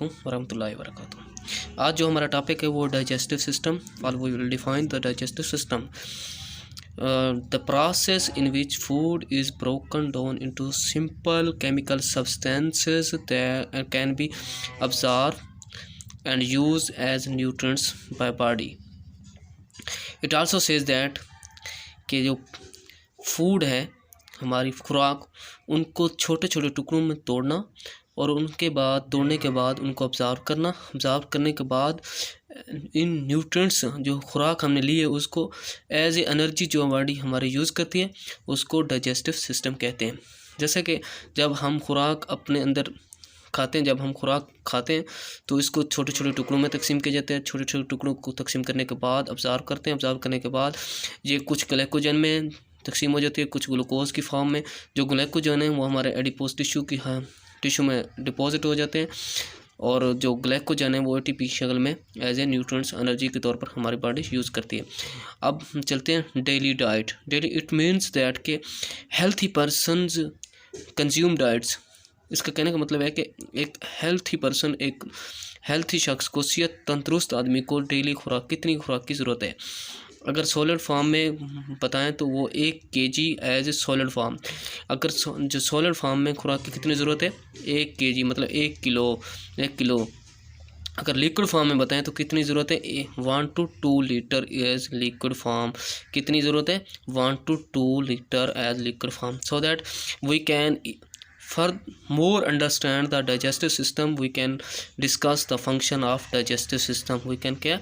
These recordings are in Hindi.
वरहमतुल्लाहि वबरकातुहू। आज जो हमारा टॉपिक है वो digestive system. We will define the digestive system, the process in which food is broken down into simple chemical substances that can be absorbed and used as nutrients by body. It also says that कि जो फूड है, हमारी खुराक, उनको छोटे छोटे टुकड़ों में तोड़ना और उनके बाद तोड़ने के बाद उनको ऑब्ज़र्व करना, ऑब्ज़र्व करने के बाद इन न्यूट्रिएंट्स जो खुराक हमने ली है उसको एज ए एनर्जी जो बॉडी हमारी यूज़ करती है उसको डाइजेस्टिव सिस्टम कहते हैं। जैसे कि जब हम खुराक अपने अंदर खाते हैं, जब हम खुराक खाते हैं तो इसको छोटे छोटे टुकड़ों में तकसीम किए जाते हैं। छोटे छोटे टुकड़ों को तकसीम करने के बाद ऑब्ज़र्व करते हैं। ऑब्ज़र्व करने के बाद ये कुछ ग्लाइकोजन में तकसीम हो जाती है, कुछ ग्लूकोज की फॉर्म में। जो ग्लाइकोजन है वो हमारे एडिपोज टिश्यू में डिपॉजिट हो जाते हैं और जो ग्लाइकोजन है वो एटीपी शक्ल में एज ए न्यूट्रिएंट्स एनर्जी के तौर पर हमारी बॉडी यूज़ करती है। अब हम चलते हैं daily diet. Daily it means that के हेल्थी पर्सनस कंज्यूम डाइट्स। इसका कहने का मतलब है कि एक हेल्थी पर्सन, एक हेल्थी शख्स को, सेहत तंदुरुस्त आदमी को डेली खुराक, कितनी खुराक की ज़रूरत है। अगर सॉलिड फॉर्म में बताएं तो वो 1 kg as a solid form. अगर जो सॉलिड फॉर्म में खुराक की कितनी ज़रूरत है, 1 kg मतलब 1 किलो। अगर लिक्विड फॉर्म में बताएं तो कितनी ज़रूरत है, 1 to 2 litre as liquid form. कितनी ज़रूरत है, 1 to 2 litre as liquid form. So that we can more understand the digestive system, we can discuss the function of digestive system. we can क्या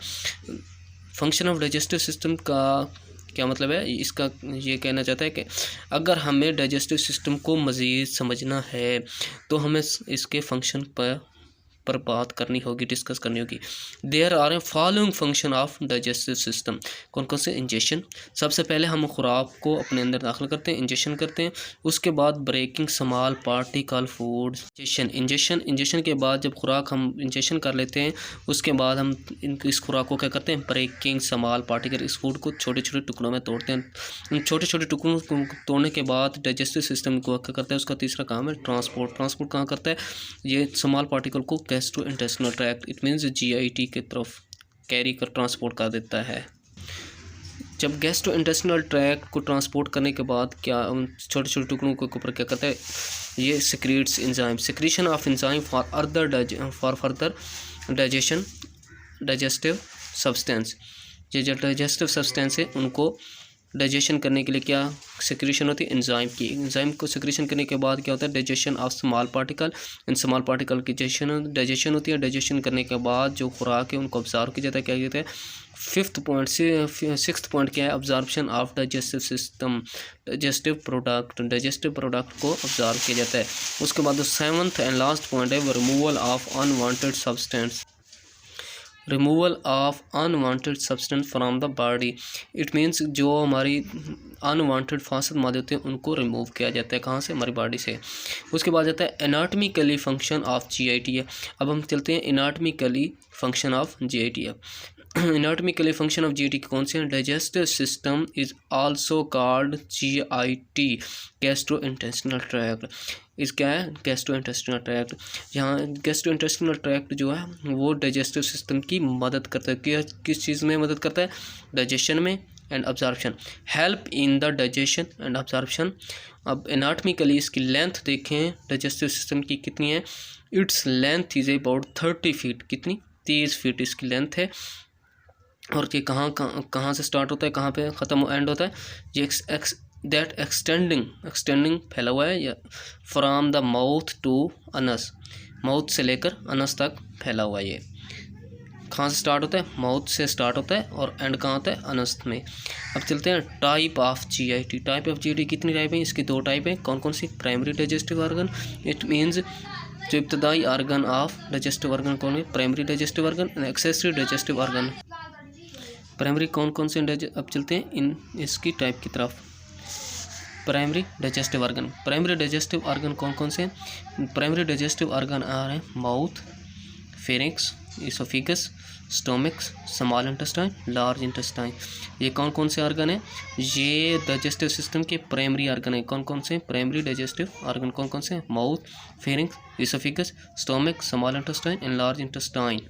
फंक्शन ऑफ डाइजेस्टिव सिस्टम का क्या मतलब है, इसका ये कहना चाहता है कि अगर हमें डाइजेस्टिव सिस्टम को मज़ीद समझना है तो हमें इसके फंक्शन पर बात करनी होगी, डिस्कस करनी होगी। There are a following function of digestive system. कौन कौन से? इंजेशन। सबसे पहले हम खुराक को अपने अंदर दाखिल करते हैं, इंजेशन करते हैं। उसके बाद breaking small particle food. Ingestion के बाद जब खुराक हम इंजेशन कर लेते हैं उसके बाद हम इस खुराक को क्या करते हैं, ब्रेकिंग स्मॉल पार्टिकल, इस फूड को छोटे छोटे टुकड़ों में तोड़ते हैं। इन छोटे छोटे टुकड़ों को तोड़ने के बाद डाइजेस्टिव सिस्टम को क्या करता है, उसका तीसरा काम है ट्रांसपोर्ट। ट्रांसपोर्ट कहाँ करता है, ये स्मॉल पार्टिकल को gastrointestinal tract, it means GIT की तरफ कैरी कर ट्रांसपोर्ट कर देता है। जब गैस्ट्रोइंटेस्टिनल ट्रैक्ट को ट्रांसपोर्ट करने के बाद क्या छोटे छोटे टुकड़ों के ऊपर क्या करता है, ये secretes enzyme, secretion of enzyme for further digestive substance. ये जो डाइजेस्टिव सब्सटेंस है उनको डाइजेशन करने के लिए क्या सिक्रीशन होती है, एंजाइम की। एंजाइम को सिक्रीशन करने के बाद क्या होता है, digestion of small particle. In small particle की डाइजेशन होती है। डाइजेशन करने के बाद जो खुराक है उनको ऑब्जर्व किया जाता है। क्या कहते हैं, 6th पॉइंट क्या है, observation of digestive system, digestive product को ऑब्जर्व किया जाता है। उसके बाद 7th एंड लास्ट पॉइंट है removal of unwanted substance, removal of unwanted substance from the body. It means जो हमारी अनवांटेड फासद मादे होते हैं उनको रिमूव किया जाता है, कहाँ से, हमारी बॉडी से। उसके बाद आता है एनाटॉमिकली फंक्शन ऑफ GIT। अब हम चलते हैं anatomically function of GIT। Anatomically function of GIT कौन से हैं, digestive system is also called GIT, gastrointestinal tract. इस क्या है, गैस्ट्रोइंटेस्टिनल ट्रैक्ट। यहाँ गैस्ट्रोइंटेस्टिनल ट्रैक्ट जो है वो डाइजेस्टिव सिस्टम की मदद करता है। किस चीज़ में मदद करता है, डाइजेशन में and absorption, help in the digestion and absorption. अब एनाटॉमिकली इसकी लेंथ देखें डाइजेस्टिव सिस्टम की कितनी है, its length is about 30 feet. कितनी, 30 फीट इसकी लेंथ है। और ये कहाँ से स्टार्ट होता है, कहाँ पे ख़त्म एंड होता है, ये दैट एक्सटेंडिंग फैला हुआ है, या from the mouth to anus, mouth से लेकर अनस तक फैला हुआ है। ये कहाँ से स्टार्ट होता है, माउथ से स्टार्ट होता है और एंड कहाँ होता है, अनस में। अब चलते हैं type of GIT। Type of GIT कितनी टाइप है, इसकी 2 टाइप है। कौन कौन सी, primary digestive organ, it means जो इब्तदाई आर्गन ऑफ डाइजेस्टिव ऑर्गन कौन है, primary digestive organ and accessory digestive organ. Primary कौन कौन से, अब चलते हैं इन इसकी टाइप की तरफ। Primary digestive organ, primary digestive organ कौन कौन से, प्राइमरी डाइजेस्टिव ऑर्गन आ रहे हैं mouth, pharynx, oesophagus, stomach, small intestine, large intestine. ये कौन कौन से ऑर्गन है? ये डाइजेस्टिव सिस्टम के प्राइमरी ऑर्गन है। कौन कौन से प्राइमरी डाइजेस्टिव ऑर्गन कौन कौन से? Mouth, pharynx, oesophagus, stomach, small intestine and large intestine.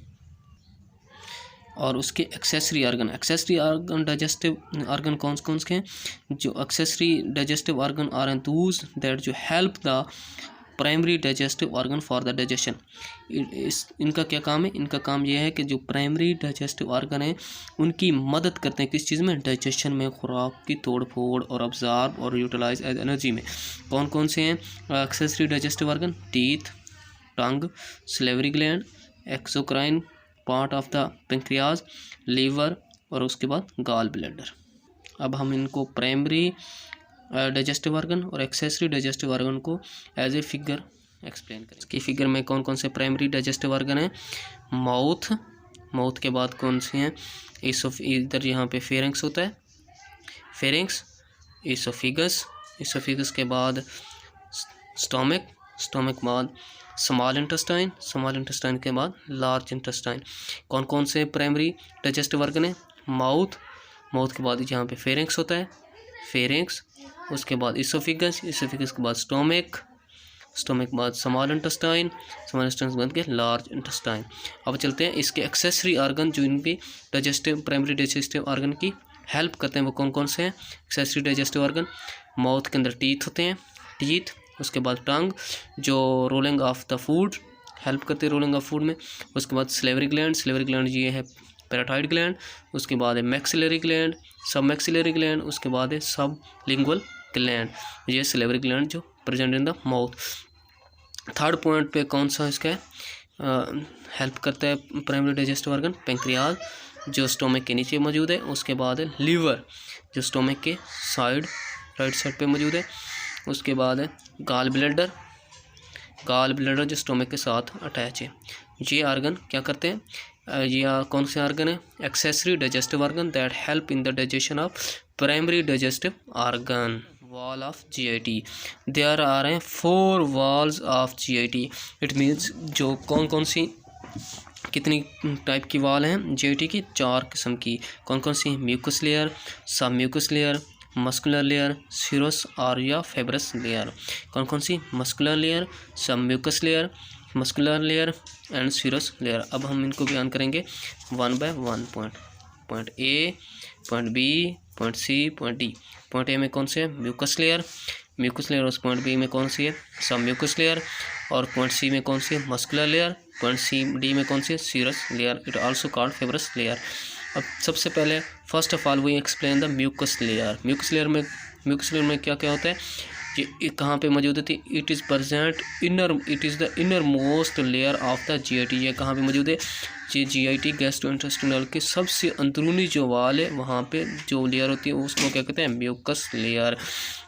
और उसके एक्सेसरी ऑर्गन डाइजेस्टिव ऑर्गन कौन कौन से हैं? जो accessory digestive organ are and those that जो help the primary digestive organ for the digestion. इनका क्या काम है? इनका काम यह है कि जो प्राइमरी डाइजेस्टिव ऑर्गन है उनकी मदद करते हैं किस चीज़ में? डाइजेशन में, खुराक की तोड़ फोड़ और ऑब्जॉर्ब और यूटिलाइज एज एनर्जी में। कौन कौन से हैं accessory digestive organ? Teeth, tongue, salivary gland, exocrine part of the pancreas, liver और उसके बाद गॉल ब्लैडर। अब हम इनको प्राइमरी डाइजेस्टिव ऑर्गन और एक्सेसरी डाइजेस्टिव ऑर्गन को एज ए फिगर एक्सप्लेन करें। इसकी फिगर में कौन कौन से प्राइमरी डाइजेस्टिव ऑर्गन है? माउथ के बाद कौन से हैं? इधर यहाँ पे फेरिंक्स होता है, फेरिंक्स, इसोफिगस के बाद स्टोमिक बाद स्मॉल इंटेस्टाइन के बाद लार्ज इंटेस्टाइन। कौन कौन से प्राइमरी डाइजेस्टिव ऑर्गन है? माउथ के बाद यहाँ पे फेरिंक्स होता है, फेरिंक्स, उसके बाद इसोफिगस के बाद स्टोमिक के बाद स्मॉल इंटेस्टाइन के बाद लार्ज इंटेस्टाइन। अब चलते हैं इसके एक्सेसरी ऑर्गन जो इनकी प्राइमरी डाइजेस्टिव ऑर्गन की हेल्प करते हैं वो कौन कौन से हैं? एक्सेसरी डाइजेस्टिव ऑर्गन, माउथ के अंदर टीथ होते हैं, टीथ, उसके बाद टंग जो rolling of the food help करते हैं रोलिंग ऑफ फूड में, उसके बाद सलेवरी ग्लैंड ये है पैराटाइड ग्लैंड, उसके बाद है मैक्सिलरी ग्लैंड, सब मैक्सिलरी ग्लैंड, उसके बाद है सब लिंगुअल ग्लैंड, ये सलेवरी ग्लैंड जो present in the mouth. Third point पे कौन सा इसका हेल्प करता है प्राइमरी डाइजेस्टिव ऑर्गन? पेंक्रियाज जो स्टोमक के नीचे मौजूद है, उसके बाद है लीवर जो स्टोमक के साइड राइट साइड पे मौजूद है, उसके बाद है गॉल ब्लैडर जो स्टोमक के साथ अटैच है। ये ऑर्गन क्या करते हैं? ये कौन से ऑर्गन है? Accessory digestive organ that help in the digestion of primary digestive organ. Wall of GIT, there are 4 walls of GIT। It means जो कौन सी कितनी टाइप की वॉल हैं GIT की? 4 किस्म की। कौन कौन सी? Mucous layer, sub mucous layer, muscular layer, serous और या फेब्रस लेयर। कौन कौन सी? Muscular layer, sub mucous layer, muscular layer and serous layer. अब हम इनको बयान करेंगे 1 by 1 point A, point B, point C, point D। Point A में कौन से? म्यूकस लेयर, और पॉइंट B में कौन सी है? सब म्यूकस लेयर, और पॉइंट C में कौन सी है? मस्कुलर लेयर, पॉइंट D में कौन सी है? Serous layer, it also called fibrous layer. अब सबसे पहले first of all we explain the mucous layer. Mucous layer में क्या क्या होता है? ये कहाँ पे मौजूद होती है? It is the inner most layer of the GIT। ये कहाँ पे मौजूद है? ये GIT गैस्ट्रोइंटेस्टिनल के सबसे अंदरूनी जो वाल है वहाँ पे जो लेयर होती है उसको क्या कहते हैं? Mucous layer.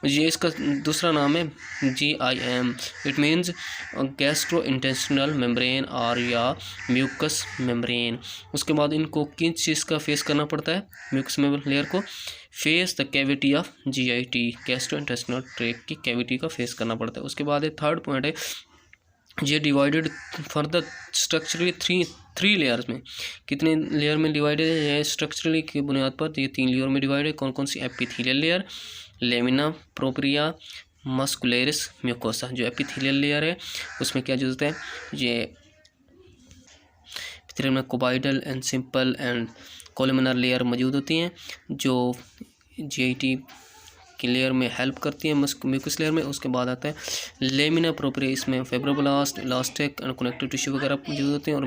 ये इसका दूसरा नाम है GIM। It means gastrointestinal membrane और या म्यूकस मेम्ब्रेन। उसके बाद इनको किन चीज़ का फेस करना पड़ता है? म्यूकस लेयर को face the cavity of GIT, gastrointestinal tract की कैविटी का फेस करना पड़ता है। उसके बाद है थर्ड पॉइंट है ये divided further structurally three layers में। कितने लेयर में डिवाइडेड है? स्ट्रक्चरली की बुनियाद पर ये 3 लेयर में डिवाइडेड है। कौन कौन सी? Epithelial layer, lamina propria, muscularis mucosa. जो एपिथेलियल लेयर है उसमें क्या होता है? ये एपिथेलियल में cuboidal and simple and columnar layer मौजूद होती हैं जो GIT की लेयर में हेल्प करती है म्यूकस लेयर में। उसके बाद आता है लेमिना प्रोप्रिया, इसमें fibroblast, elastic and connective tissue वगैरह मौजूद होते हैं। और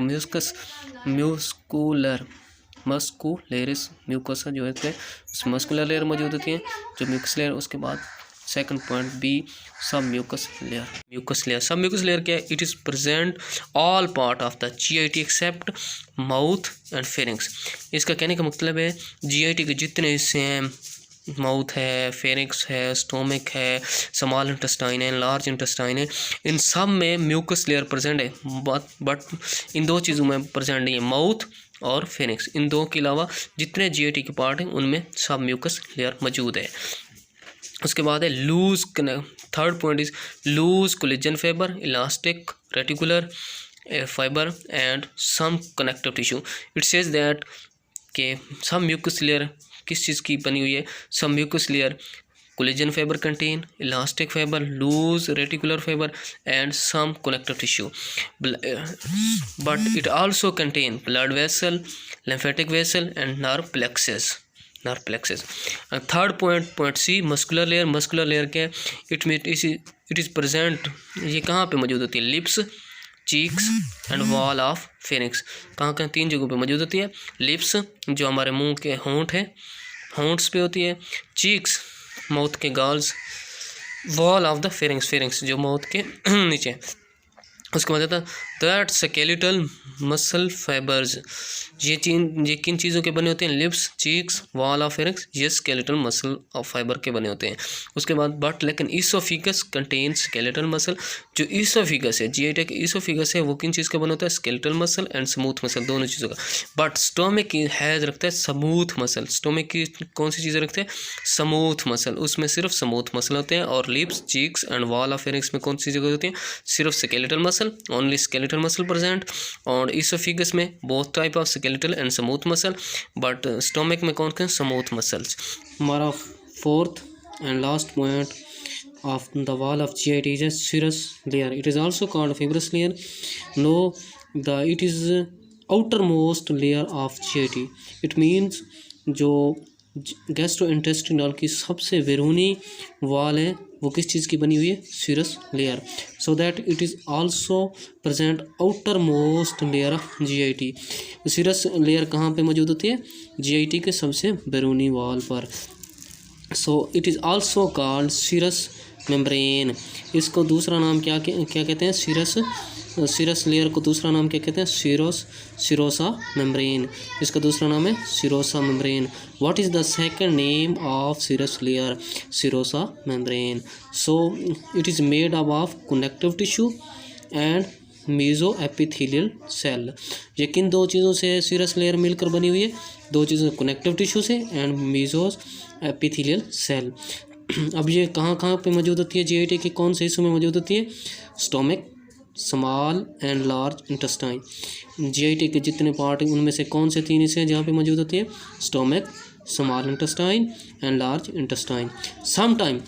मस्कुलरिस म्यूकोसा जो है उसमें मस्कुलर लेयर मौजूद होती है जो म्यूकस लेयर। उसके बाद second point B, sub mucous layer. Sub mucous layer क्या है? It is present all part of the GIT except mouth and pharynx. इसका कहने का मतलब है GIT के जितने हिस्से हैं, माउथ है, फेरिंक्स है, स्टोमिक है, स्मॉल इंटेस्टाइन है, लार्ज इंटेस्टाइन है, इन सब में म्यूकस लेयर प्रेजेंट है। बट इन 2 चीज़ों में प्रेजेंट नहीं है, माउथ और फेरिंक्स। इन 2 के अलावा जितने GIT के पार्ट हैं उनमें सब म्यूकस लेयर मौजूद है। उसके बाद है loose, third point is loose collagen fibre, elastic reticular a fiber and some connective tissue. It says that कि some mucus layer किस चीज़ की बनी हुई है, some mucus layer collagen fiber contain elastic fiber, loose reticular fiber and some connective tissue, but it also contain blood vessel, lymphatic vessel and nerve plexus. Third point C muscular layer क्या है, इट इज़ प्रेजेंट, ये कहाँ पे मौजूद होती है, lips, cheeks and wall of pharynx. कहाँ 3 जगहों पे मौजूद होती है। लिप्स जो हमारे मुंह के होंठ है, होंठ्स पे होती है, चीक्स माउथ के galls, wall of the pharynx जो माउथ के नीचे। उसके बाद आता है दैट स्केलेटल मसल फाइबर्स, ये किन चीज़ों के बने होते हैं, lips, cheeks, wall of pharynx, ये स्केलेटल मसल ऑफ फाइबर के बने होते हैं। उसके बाद बट लेकिन ईसोफिगस कंटेन स्केलेटल मसल, जो ईसोफिगस है, जीआईटी का ईसोफिगस है वो किन चीज़ का बना होता है, skeletal muscle and smooth muscle, दोनों चीज़ों का। बट स्टोमिक हैज रखता है स्मूथ मसल, स्टोमिक की कौन सी चीज़ें रखते हैं, स्मूथ मसल, उसमें सिर्फ स्मूथ मसल होते हैं। और lips, cheeks and wall of pharynx में कौन सी जगह होती है, सिर्फ skeletal muscle, only skeletal muscle present. और ईसोफिगस में both type of skeletal and smooth muscle, but stomach में कौन स्मूथ मसल्स। हमारा fourth and last point of the wall of GIT is a serous layer. It is also called fibrous layer. No, it is outermost layer of GIT. It means जो गैस्ट्रोइंटेस्टिनल की सबसे बैरूनी वाल है वो किस चीज़ की बनी हुई है, serous layer. So that it is also present outermost layer of GIT। Serous layer कहाँ पे मौजूद होती है, GIT के सबसे बैरूनी वाल पर। So it is also called serous membrane. इसको दूसरा नाम क्या कहते हैं, सीरस लेयर को दूसरा नाम क्या कहते हैं, सिरोसा मेम्ब्रेन। इसका दूसरा नाम है serosa membrane. What is the second name of serous layer, serosa membrane. So it is made up of connective tissue and meso epithelial cell. ये किन दो चीज़ों से सीरस लेयर मिलकर बनी हुई है, दो चीज़ों, कनेक्टिव टिश्यू से एंड मीजो एपिथेलियल सेल। अब ये कहाँ पे मौजूद होती है, GIT के कौन से हिस्सों में मौजूद होती है, stomach, small and large intestine. GIT के जितने पार्ट हैं उनमें से कौन से 3 हिस्से हैं जहाँ पे मौजूद होती है, stomach, small intestine and large intestine. Sometime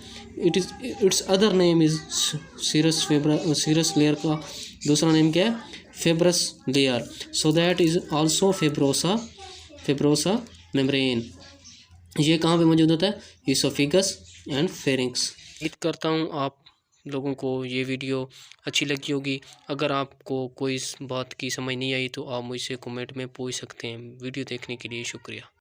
its other name is serous layer का दूसरा नेम क्या है, fibrous layer. So that is also fibrosa membrane. ये कहाँ पे मौजूद होता है, ईसोफिगस एंड फेरिंक्स। उम्मीद करता हूँ आप लोगों को ये वीडियो अच्छी लगी होगी। अगर आपको कोई इस बात की समझ नहीं आई तो आप मुझसे कमेंट में पूछ सकते हैं। वीडियो देखने के लिए शुक्रिया।